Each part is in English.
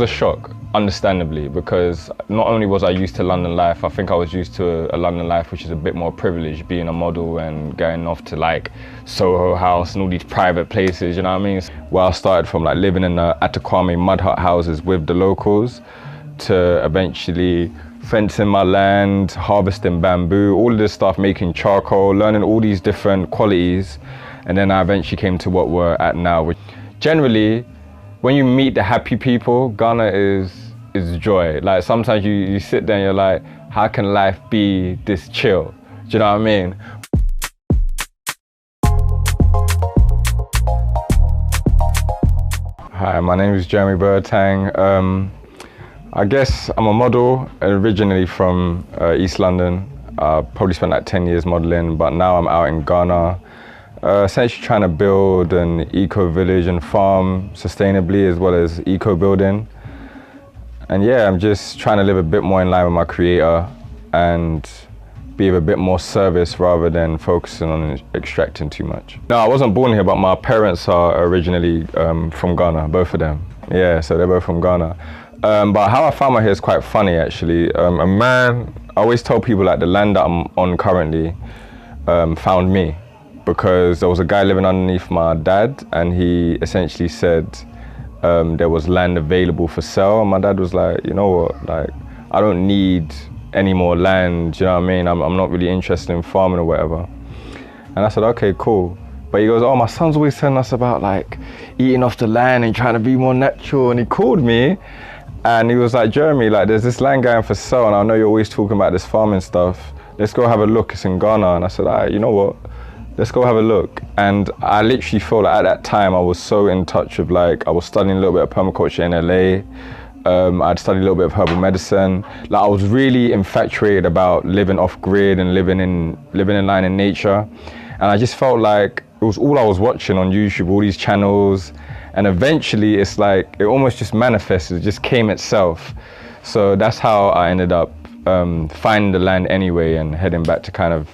a shock, understandably, because not only was I used to London life, I think I was used to a London life which is a bit more privileged, being a model and going off to like Soho House and all these private places, you know what I mean? Where I started from like living in the Atakwame mud hut houses with the locals to eventually fencing my land, harvesting bamboo, all of this stuff, making charcoal, learning all these different qualities. And then I eventually came to what we're at now, which generally, when you meet the happy people, Ghana is joy. Like sometimes you sit there and you're like, how can life be this chill? Do you know what I mean? Hi, my name is Jeremy Boateng. I guess I'm a model, originally from East London. Probably spent like 10 years modeling, but now I'm out in Ghana. Essentially trying to build an eco-village and farm sustainably, as well as eco-building. And yeah, I'm just trying to live a bit more in line with my creator and be of a bit more service rather than focusing on extracting too much. No, I wasn't born here, but my parents are originally from Ghana, both of them. Yeah, so they're both from Ghana. But how I found my hair is quite funny, actually. I always tell people like the land that I'm on currently found me, because there was a guy living underneath my dad, and he essentially said there was land available for sale. And my dad was like, you know what, like, I don't need any more land, you know what I mean? I'm not really interested in farming or whatever. And I said, okay, cool. But he goes, oh, my son's always telling us about like eating off the land and trying to be more natural. And he called me and he was like, Jeremy, like there's this land going for sale, and I know you're always talking about this farming stuff. Let's go have a look, it's in Ghana. And I said, all right, you know what? Let's go have a look. And I literally feel like at that time I was so in touch with, like, I was studying a little bit of permaculture in LA. I'd studied a little bit of herbal medicine. Like I was really infatuated about living off grid and living in line in nature. And I just felt like it was all I was watching on YouTube, all these channels. And eventually it's like, it almost just manifested, it just came itself. So that's how I ended up finding the land anyway and heading back to kind of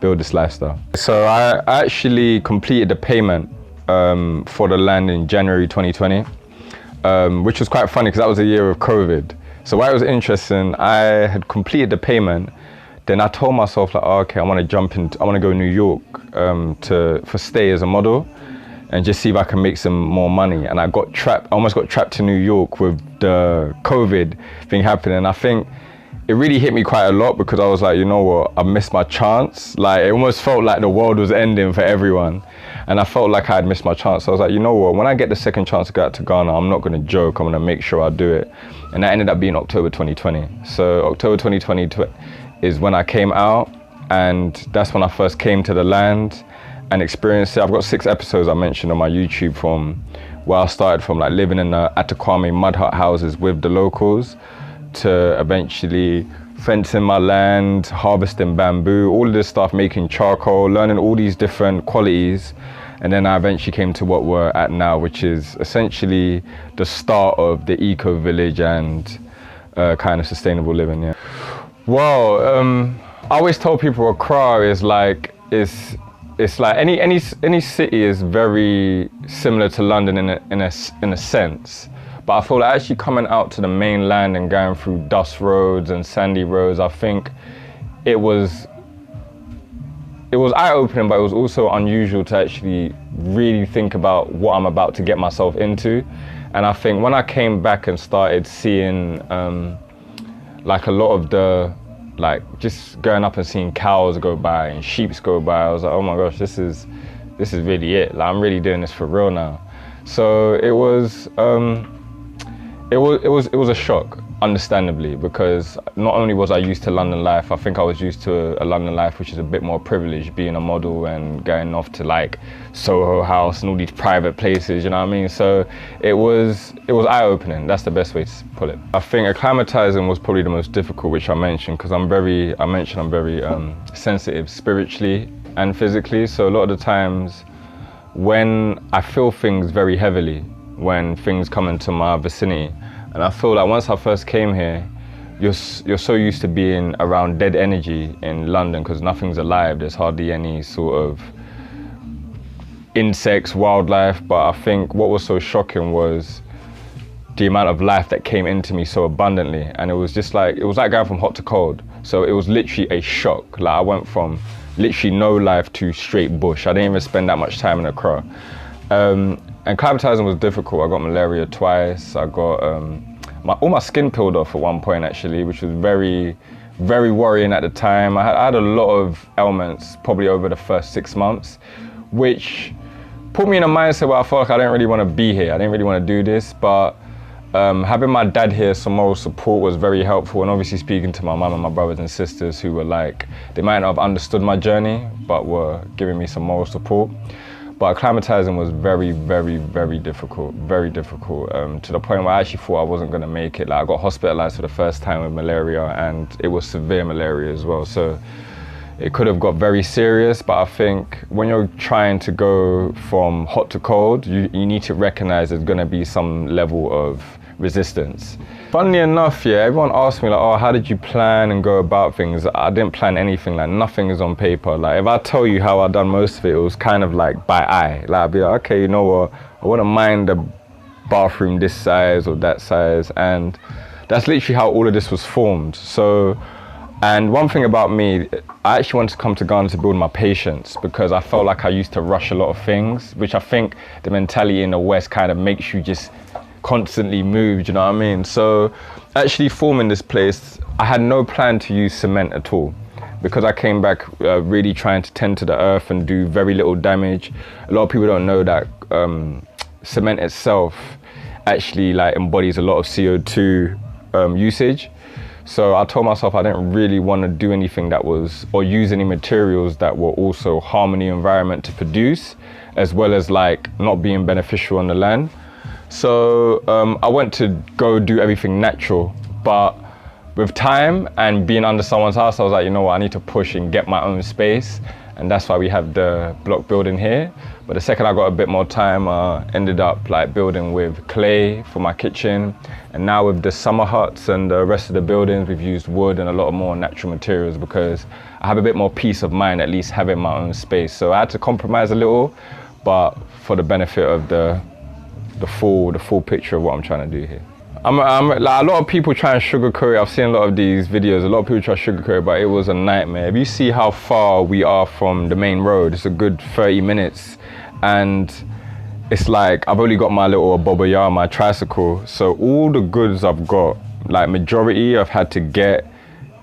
build this lifestyle. So I actually completed the payment for the land in January 2020, which was quite funny because that was a year of COVID. So why it was interesting, I had completed the payment, then I told myself like, oh, okay, I want to go to New York for stay as a model and just see if I can make some more money. And I almost got trapped to New York with the COVID thing happening. And I think it really hit me quite a lot because I was like, you know what, I missed my chance. Like it almost felt like the world was ending for everyone. And I felt like I had missed my chance. So I was like, you know what, when I get the second chance to go out to Ghana, I'm not gonna joke, I'm gonna make sure I do it. And that ended up being October 2020. So October 2020 is when I came out, and that's when I first came to the land and experienced it. I've got 6 episodes I mentioned on my YouTube from where I started from like living in the Atakwame mud hut houses with the locals to eventually fencing my land, harvesting bamboo, all of this stuff, making charcoal, learning all these different qualities. And then I eventually came to what we're at now, which is essentially the start of the Eco-Village and kind of sustainable living, yeah. Well, I always tell people Accra is like, it's like any city is very similar to London in a sense. But I feel like actually coming out to the mainland and going through dust roads and sandy roads, I think it was eye-opening, but it was also unusual to actually really think about what I'm about to get myself into. And I think when I came back and started seeing like a lot of the, like just going up and seeing cows go by and sheep go by, I was like, oh my gosh, this is really it. Like I'm really doing this for real now. So it was a shock, understandably, because not only was I used to London life, I think I was used to a London life which is a bit more privileged, being a model and going off to like Soho House and all these private places, you know what I mean? So it was eye-opening, that's the best way to put it. I think acclimatizing was probably the most difficult, which I mentioned, because I'm very sensitive spiritually and physically. So a lot of the times when I feel things very heavily, when things come into my vicinity, and I feel like once I first came here, you're so used to being around dead energy in London because nothing's alive. There's hardly any sort of insects, wildlife. But I think what was so shocking was the amount of life that came into me so abundantly. And it was just like, it was like going from hot to cold. So it was literally a shock. Like I went from literally no life to straight bush. I didn't even spend that much time in Accra. And climatizing was difficult. I got malaria twice. I got all my skin peeled off at one point actually, which was very, very worrying at the time. I had a lot of ailments probably over the first 6 months, which put me in a mindset where I felt like I didn't really want to be here. I didn't really want to do this, but having my dad here, some moral support was very helpful, and obviously speaking to my mum and my brothers and sisters who were like, they might not have understood my journey, but were giving me some moral support. But acclimatizing was very, very, very difficult, to the point where I actually thought I wasn't going to make it. Like I got hospitalized for the first time with malaria, and it was severe malaria as well. So it could have got very serious, but I think when you're trying to go from hot to cold, you need to recognize there's going to be some level of resistance. Funnily enough, yeah, everyone asked me like, oh, how did you plan and go about things? I didn't plan anything, like nothing is on paper. Like if I tell you how I done most of it, it was kind of like by eye. Like I'd be like, okay, you know what, I wouldn't mind the bathroom this size or that size. And that's literally how all of this was formed. So, and one thing about me, I actually wanted to come to Ghana to build my patience, because I felt like I used to rush a lot of things, which I think the mentality in the West kind of makes you just constantly move, do you know what I mean? So actually forming this place, I had no plan to use cement at all, because I came back really trying to tend to the earth and do very little damage. A lot of people don't know that cement itself actually like embodies a lot of CO2 usage. So I told myself I didn't really want to do anything that was, or use any materials that were also harming the environment to produce, as well as like not being beneficial on the land. So I went to go do everything natural, but with time and being under someone's house, I was like, you know what, I need to push and get my own space. And that's why we have the block building here. But the second I got a bit more time, ended up like building with clay for my kitchen. And now with the summer huts and the rest of the buildings, we've used wood and a lot more natural materials, because I have a bit more peace of mind, at least having my own space. So I had to compromise a little, but for the benefit of the full picture of what I'm trying to do here. Like, a lot of people try and sugarcoat it. I've seen a lot of these videos. A lot of people try to sugarcoat it, but it was a nightmare. If you see how far we are from the main road, it's a good 30 minutes. And it's like, I've only got my little Boboya, my tricycle. So all the goods I've got, like majority I've had to get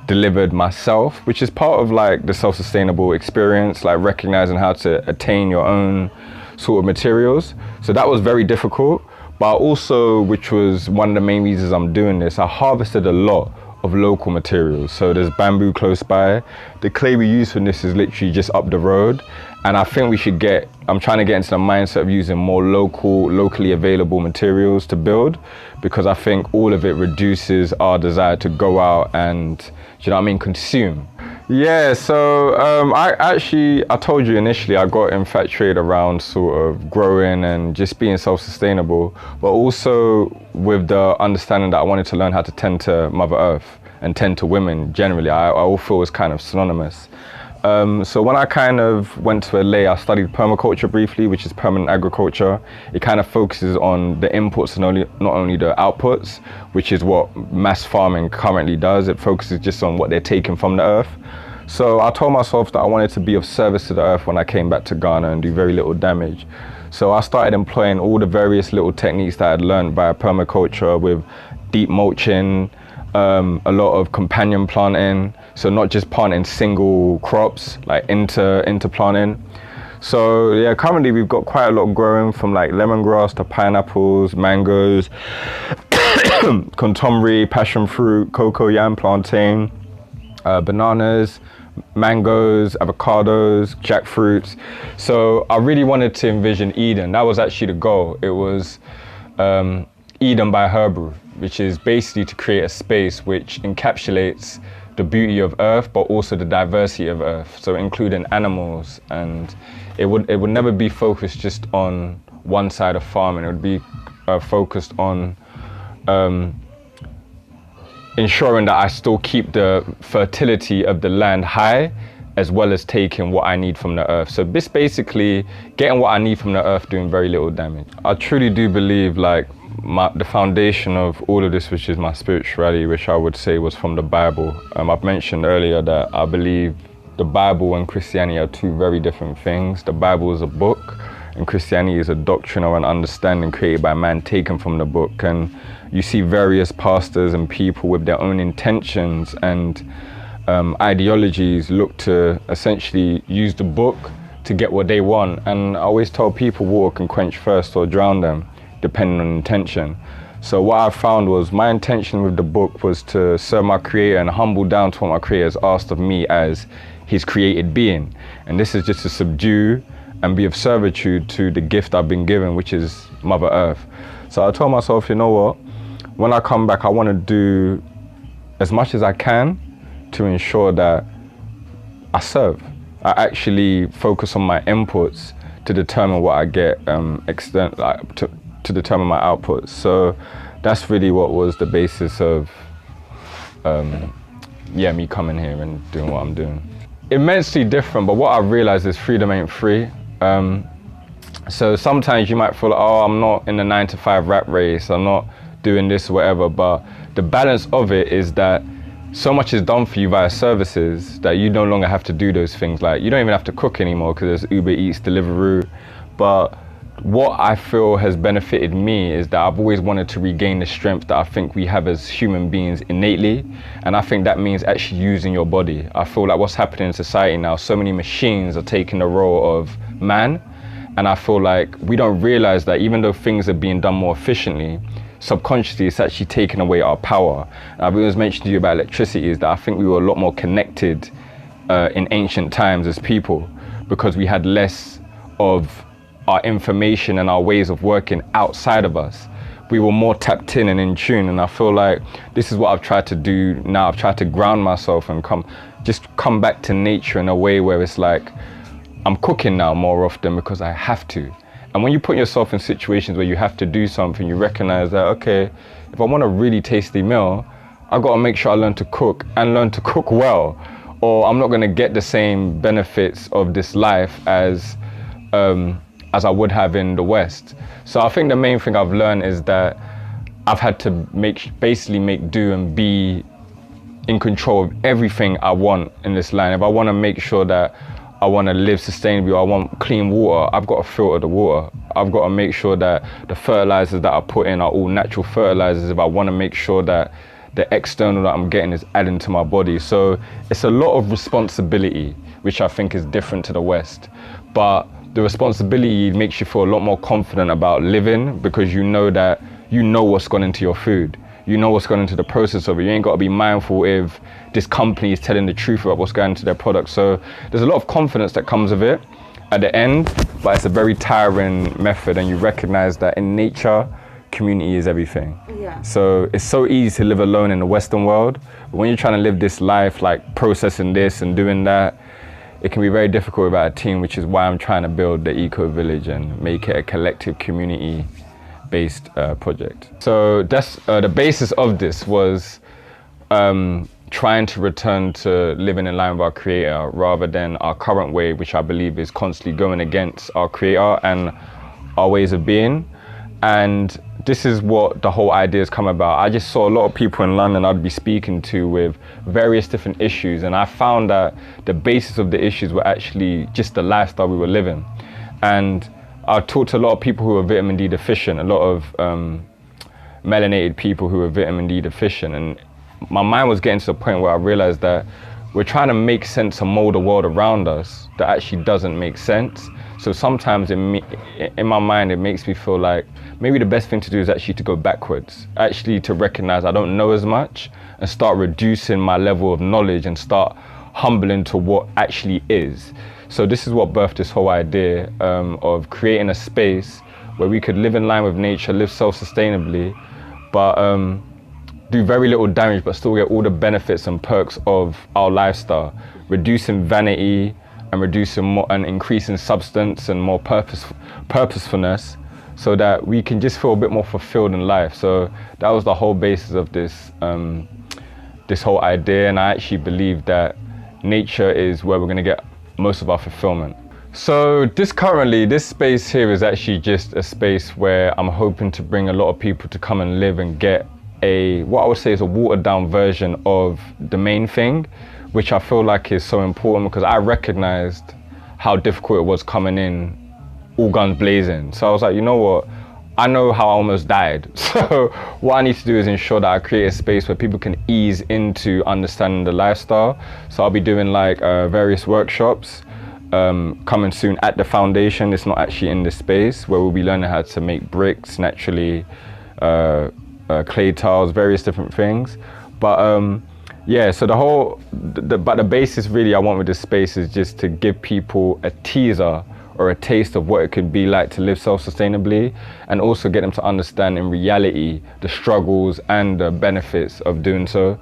delivered myself, which is part of like the self-sustainable experience, like recognizing how to attain your own sort of materials. So that was very difficult, but also, which was one of the main reasons I'm doing this, I harvested a lot of local materials. So there's bamboo close by. The clay we use for this is literally just up the road. And I think we should I'm trying to get into the mindset of using more locally available materials to build, because I think all of it reduces our desire to go out and, do you know what I mean, consume. Yeah, so I told you initially, I got infatuated around sort of growing and just being self-sustainable, but also with the understanding that I wanted to learn how to tend to Mother Earth and tend to women generally. I all feel is kind of synonymous. So when I kind of went to LA, I studied permaculture briefly, which is permanent agriculture. It kind of focuses on the inputs and not only the outputs, which is what mass farming currently does. It focuses just on what they're taking from the earth. So I told myself that I wanted to be of service to the earth when I came back to Ghana and do very little damage. So I started employing all the various little techniques that I had learned via permaculture, with deep mulching, a lot of companion planting, so not just planting single crops, like interplanting. So yeah, currently we've got quite a lot growing, from like lemongrass to pineapples, mangoes, contomeri, passion fruit, cocoa, yam, plantain, bananas, mangoes, avocados, jackfruits. So I really wanted to envision Eden. That was actually the goal. It was Eden by Herbrew, which is basically to create a space which encapsulates the beauty of Earth, but also the diversity of Earth, so including animals. And it would never be focused just on one side of farming. It would be focused on ensuring that I still keep the fertility of the land high, as well as taking what I need from the earth. So this basically getting what I need from the earth, doing very little damage. I truly do believe, like, the foundation of all of this, which is my spirituality, which I would say was from the Bible. I've mentioned earlier that I believe the Bible and Christianity are two very different things. The Bible is a book, and Christianity is a doctrine or an understanding created by man, taken from the book. And you see various pastors and people with their own intentions and ideologies look to essentially use the book to get what they want. And I always tell people water can quench thirst or drown them, depending on intention. So what I found was my intention with the book was to serve my creator and humble down to what my creator has asked of me as his created being. And this is just to subdue and be of servitude to the gift I've been given, which is Mother Earth. So I told myself, you know what, when I come back, I want to do as much as I can to ensure that I serve. I actually focus on my inputs to determine what I get to determine my outputs. So that's really what was the basis of me coming here and doing what I'm doing. Immensely different, but what I've realized is freedom ain't free. So sometimes you might feel like, oh, I'm not in the 9-to-5 rat race, I'm not doing this or whatever, but the balance of it is that so much is done for you via services that you no longer have to do those things. Like, you don't even have to cook anymore because there's Uber Eats, Deliveroo. But what I feel has benefited me is that I've always wanted to regain the strength that I think we have as human beings innately. And I think that means actually using your body. I feel like what's happening in society now, so many machines are taking the role of man. And I feel like we don't realize that even though things are being done more efficiently, subconsciously it's actually taking away our power. And I've always mentioned to you about electricity is that I think we were a lot more connected in ancient times as people because we had less of our information and our ways of working outside of us. We were more tapped in and in tune, and I feel like this is what I've tried to do now. I've tried to ground myself and come back to nature in a way where it's like I'm cooking now more often because I have to. And when you put yourself in situations where you have to do something, you recognize that, okay, if I want a really tasty meal, I've got to make sure I learn to cook and learn to cook well, or I'm not going to get the same benefits of this life as I would have in the West. So I think the main thing I've learned is that I've had to basically make do and be in control of everything I want in this land. If I want to make sure that I want to live sustainably, or I want clean water, I've got to filter the water. I've got to make sure that the fertilizers that I put in are all natural fertilizers if I want to make sure that the external that I'm getting is adding to my body. So it's a lot of responsibility, which I think is different to the West. But the responsibility makes you feel a lot more confident about living because you know that you know what's gone into your food. You know what's gone into the process of it. You ain't got to be mindful if this company is telling the truth about what's going into their product. So there's a lot of confidence that comes with it at the end, but it's a very tiring method, and you recognize that in nature, community is everything. Yeah. So it's so easy to live alone in the Western world, but when you're trying to live this life, like processing this and doing that, it can be very difficult without a team, which is why I'm trying to build the Eco-Village and make it a collective community-based project. So that's the basis of this was trying to return to living in line with our creator rather than our current way, which I believe is constantly going against our creator and our ways of being. And this is what the whole idea has come about. I just saw a lot of people in London I'd be speaking to with various different issues, and I found that the basis of the issues were actually just the lifestyle we were living. And I talked to a lot of people who were vitamin D deficient, a lot of melanated people who were vitamin D deficient, and my mind was getting to the point where I realized that we're trying to make sense and mold the world around us that actually doesn't make sense. So sometimes in my mind, it makes me feel like maybe the best thing to do is actually to go backwards, actually to recognize I don't know as much and start reducing my level of knowledge and start humbling to what actually is. So this is what birthed this whole idea of creating a space where we could live in line with nature, live self-sustainably, but do very little damage, but still get all the benefits and perks of our lifestyle, reducing vanity and reducing more and increasing substance and more purposefulness, so that we can just feel a bit more fulfilled in life. So that was the whole basis of this this whole idea, and I actually believe that nature is where we're going to get most of our fulfillment. So this space here is actually just a space where I'm hoping to bring a lot of people to come and live and get what I would say is a watered down version of the main thing, which I feel like is so important because I recognized how difficult it was coming in all guns blazing. So I was like, you know what? I know how I almost died. So what I need to do is ensure that I create a space where people can ease into understanding the lifestyle. So I'll be doing like various workshops coming soon at the foundation. It's not actually in this space, where we'll be learning how to make bricks naturally, clay tiles, various different things. But yeah, so the basis really I want with this space is just to give people a teaser or a taste of what it could be like to live self-sustainably, and also get them to understand in reality the struggles and the benefits of doing so,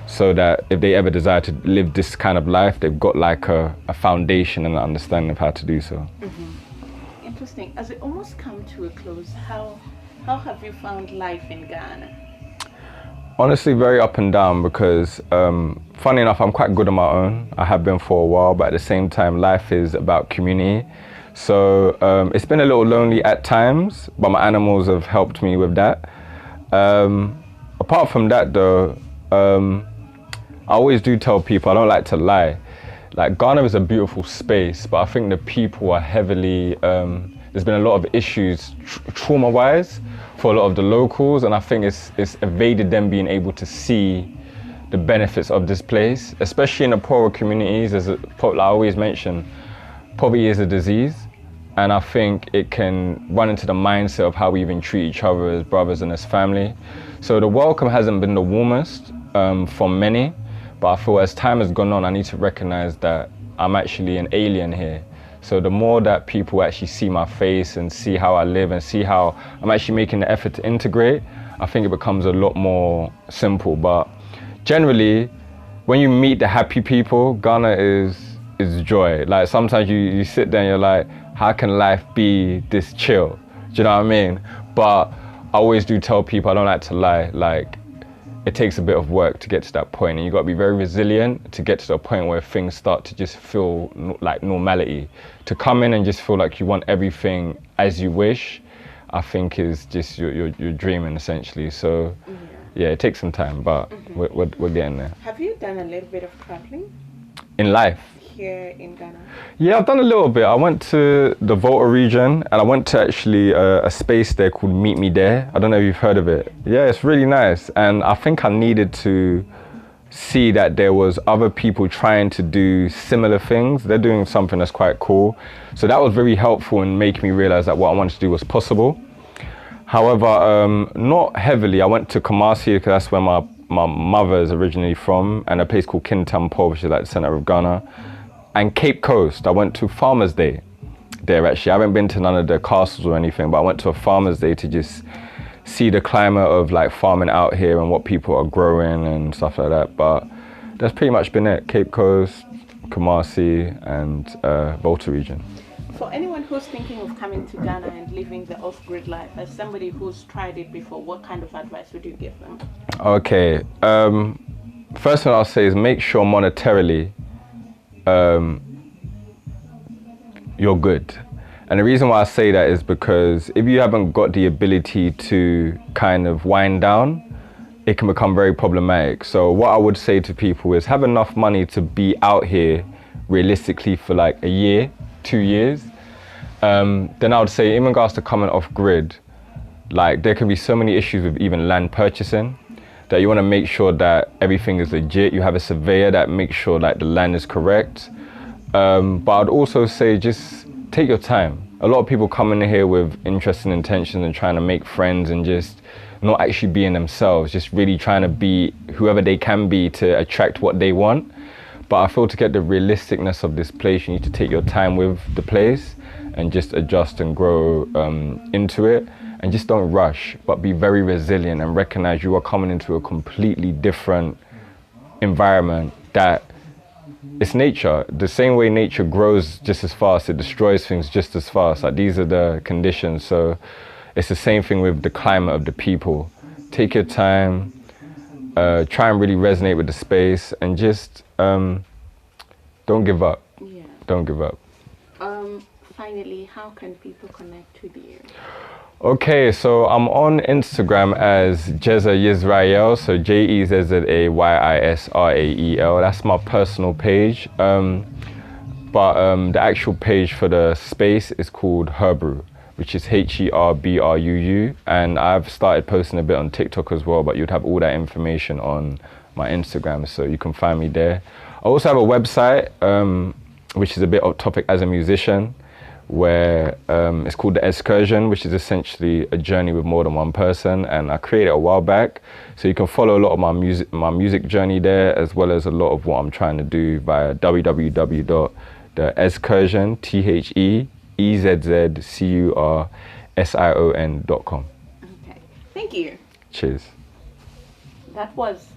so that if they ever desire to live this kind of life, they've got like a foundation and an understanding of how to do so. Mm-hmm. Interesting. As it almost come to a close, how have you found life in Ghana? Honestly, very up and down because, funny enough, I'm quite good on my own. I have been for a while, but at the same time, life is about community. So it's been a little lonely at times, but my animals have helped me with that. Apart from that though, I always do tell people, I don't like to lie. Like, Ghana is a beautiful space, but I think the people are heavily, there's been a lot of issues trauma-wise for a lot of the locals, and I think it's evaded them being able to see the benefits of this place, especially in the poorer communities. Like I always mention, poverty is a disease, and I think it can run into the mindset of how we even treat each other as brothers and as family. So the welcome hasn't been the warmest for many, but I feel as time has gone on, I need to recognize that I'm actually an alien here. So the more that people actually see my face and see how I live and see how I'm actually making the effort to integrate, I think it becomes a lot more simple. But generally, when you meet the happy people, Ghana is joy. Like, sometimes you sit there and you're like, how can life be this chill? Do you know what I mean? But I always do tell people, I don't like to lie. Like, it takes a bit of work to get to that point, and you got to be very resilient to get to the point where things start to just feel like normality. To come in and just feel like you want everything as you wish, I think is just you're dreaming essentially. So yeah, it takes some time, but we're getting there. Have you done a little bit of traveling in life? Here in Ghana? Yeah, I've done a little bit. I went to the Volta region, and I went to actually a space there called Meet Me There. I don't know if you've heard of it. Yeah, it's really nice. And I think I needed to see that there was other people trying to do similar things. They're doing something that's quite cool. So that was very helpful in making me realize that what I wanted to do was possible. However, not heavily. I went to Kumasi because that's where my mother is originally from, and a place called Kintampo, which is like the center of Ghana. And Cape Coast, I went to Farmer's Day there actually. I haven't been to none of the castles or anything, but I went to a Farmer's Day to just see the climate of like farming out here and what people are growing and stuff like that. But that's pretty much been it. Cape Coast, Kumasi, and Volta region. For anyone who's thinking of coming to Ghana and living the off-grid life, as somebody who's tried it before, what kind of advice would you give them? Okay, first thing I'll say is make sure monetarily you're good. And the reason why I say that is because if you haven't got the ability to kind of wind down, it can become very problematic. So what I would say to people is have enough money to be out here realistically for like a year, 2 years. Then I would say in regards to coming off grid, like there can be so many issues with even land purchasing that you want to make sure that everything is legit. You have a surveyor that makes sure that the land is correct. But I'd also say just take your time. A lot of people come in here with interesting intentions and trying to make friends and just not actually being themselves, just really trying to be whoever they can be to attract what they want. But I feel to get the realisticness of this place, you need to take your time with the place and just adjust and grow into it. And just don't rush, but be very resilient and recognize you are coming into a completely different environment that it's nature. The same way nature grows just as fast, it destroys things just as fast. Like these are the conditions. So it's the same thing with the climate of the people. Take your time, try and really resonate with the space, and just don't give up. Yeah. Don't give up. finally, how can people connect with you? Okay, so I'm on Instagram as Jeza Yisrael, so Jezzaysrael. That's my personal page. But the actual page for the space is called Herbrew, which is HERBRUU. And I've started posting a bit on TikTok as well, but you'd have all that information on my Instagram, so you can find me there. I also have a website, which is a bit off topic as a musician, where it's called The Excursion, which is essentially a journey with more than one person, and I created it a while back. So you can follow a lot of my music journey there, as well as a lot of what I'm trying to do via www.theexcursion, THEEZZCURSION.com. Okay, thank you. Cheers. That was